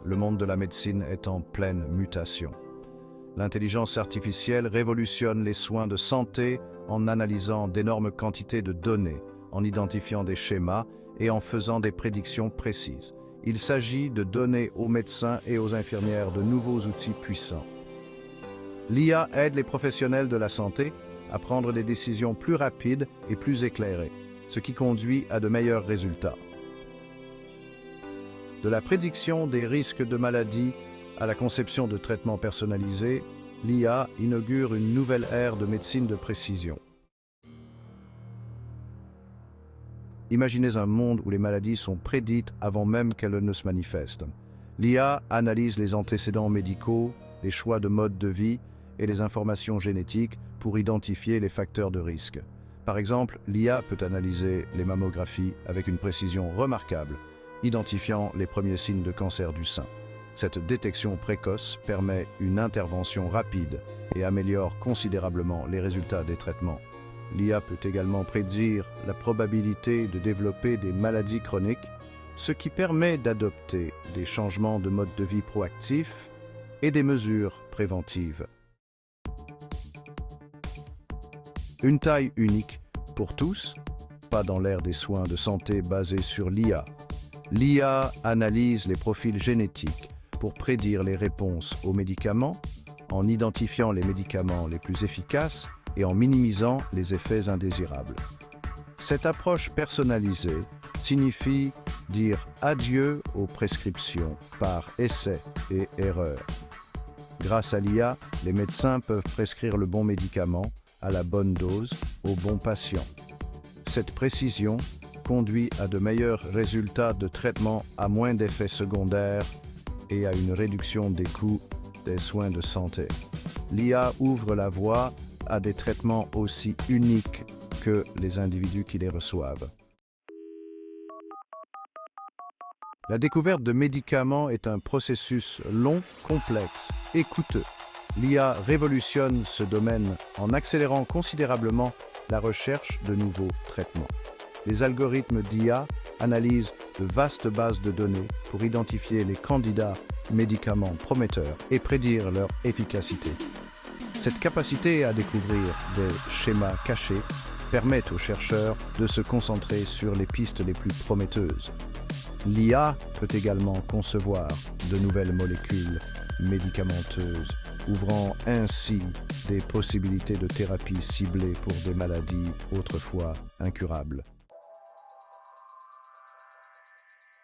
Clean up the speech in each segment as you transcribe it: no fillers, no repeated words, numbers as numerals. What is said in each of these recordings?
le monde de la médecine est en pleine mutation. L'intelligence artificielle révolutionne les soins de santé en analysant d'énormes quantités de données, en identifiant des schémas et en faisant des prédictions précises. Il s'agit de donner aux médecins et aux infirmières de nouveaux outils puissants. L'IA aide les professionnels de la santé à prendre des décisions plus rapides et plus éclairées, ce qui conduit à de meilleurs résultats. De la prédiction des risques de maladies à la conception de traitements personnalisés, l'IA inaugure une nouvelle ère de médecine de précision. Imaginez un monde où les maladies sont prédites avant même qu'elles ne se manifestent. L'IA analyse les antécédents médicaux, les choix de mode de vie et les informations génétiques pour identifier les facteurs de risque. Par exemple, l'IA peut analyser les mammographies avec une précision remarquable, identifiant les premiers signes de cancer du sein. Cette détection précoce permet une intervention rapide et améliore considérablement les résultats des traitements. L'IA peut également prédire la probabilité de développer des maladies chroniques, ce qui permet d'adopter des changements de mode de vie proactifs et des mesures préventives. Une taille unique pour tous, pas dans l'ère des soins de santé basés sur l'IA. L'IA analyse les profils génétiques pour prédire les réponses aux médicaments, en identifiant les médicaments les plus efficaces et en minimisant les effets indésirables. Cette approche personnalisée signifie dire adieu aux prescriptions par essai et erreur. Grâce à l'IA, les médecins peuvent prescrire le bon médicament à la bonne dose au bon patient. Cette précision conduit à de meilleurs résultats de traitement à moins d'effets secondaires et à une réduction des coûts des soins de santé. L'IA ouvre la voie à des traitements aussi uniques que les individus qui les reçoivent. La découverte de médicaments est un processus long, complexe et coûteux. L'IA révolutionne ce domaine en accélérant considérablement la recherche de nouveaux traitements. Les algorithmes d'IA analysent de vastes bases de données pour identifier les candidats médicaments prometteurs et prédire leur efficacité. Cette capacité à découvrir des schémas cachés permet aux chercheurs de se concentrer sur les pistes les plus prometteuses. L'IA peut également concevoir de nouvelles molécules médicamenteuses, ouvrant ainsi des possibilités de thérapie ciblées pour des maladies autrefois incurables.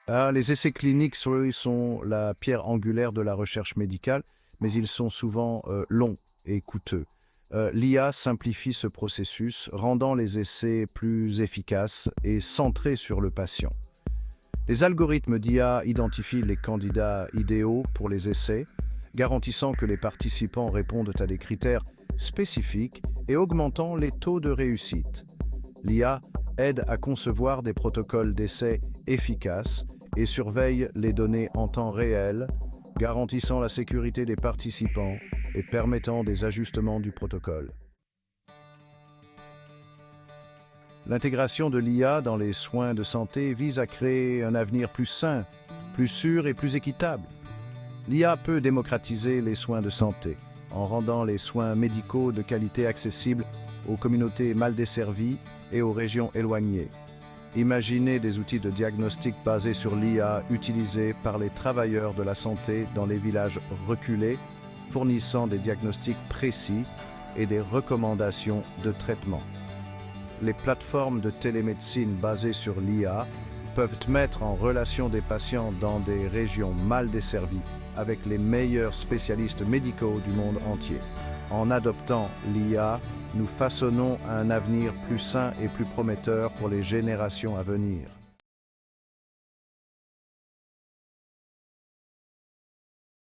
Les essais cliniques sont la pierre angulaire de la recherche médicale, mais ils sont souvent longs et coûteux. L'IA simplifie ce processus, rendant les essais plus efficaces et centrés sur le patient. Les algorithmes d'IA identifient les candidats idéaux pour les essais, garantissant que les participants répondent à des critères spécifiques et augmentant les taux de réussite. L'IA aide à concevoir des protocoles d'essais efficaces et surveille les données en temps réel, garantissant la sécurité des participants et permettant des ajustements du protocole. L'intégration de l'IA dans les soins de santé vise à créer un avenir plus sain, plus sûr et plus équitable. L'IA peut démocratiser les soins de santé en rendant les soins médicaux de qualité accessibles aux communautés mal desservies et aux régions éloignées. Imaginez des outils de diagnostic basés sur l'IA utilisés par les travailleurs de la santé dans les villages reculés, fournissant des diagnostics précis et des recommandations de traitement. Les plateformes de télémédecine basées sur l'IA peuvent mettre en relation des patients dans des régions mal desservies avec les meilleurs spécialistes médicaux du monde entier. En adoptant l'IA, nous façonnons un avenir plus sain et plus prometteur pour les générations à venir.